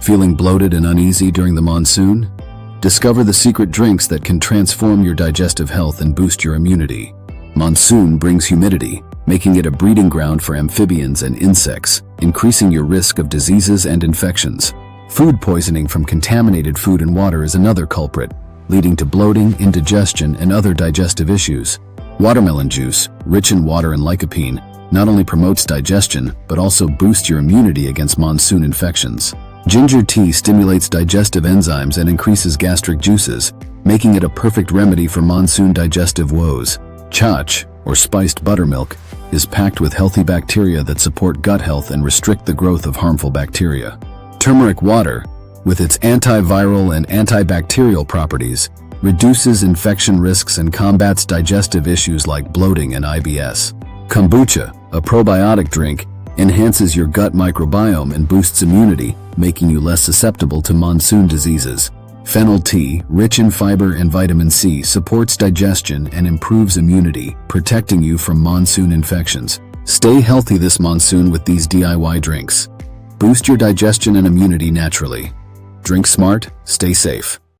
Feeling bloated and uneasy during the monsoon? Discover the secret drinks that can transform your digestive health and boost your immunity. Monsoon brings humidity, making it a breeding ground for amphibians and insects, increasing your risk of diseases and infections. Food poisoning from contaminated food and water is another culprit, leading to bloating, indigestion, and other digestive issues. Watermelon juice, rich in water and lycopene, not only promotes digestion, but also boosts your immunity against monsoon infections. Ginger tea stimulates digestive enzymes and increases gastric juices, making it a perfect remedy for monsoon digestive woes. Chach, or spiced buttermilk, is packed with healthy bacteria that support gut health and restrict the growth of harmful bacteria. Turmeric water, with its antiviral and antibacterial properties, reduces infection risks and combats digestive issues like bloating and IBS. Kombucha, a probiotic drink, enhances your gut microbiome and boosts immunity, making you less susceptible to monsoon diseases. Fennel tea, rich in fiber and vitamin C, supports digestion and improves immunity, protecting you from monsoon infections. Stay healthy this monsoon with these DIY drinks. Boost your digestion and immunity naturally. Drink smart, stay safe.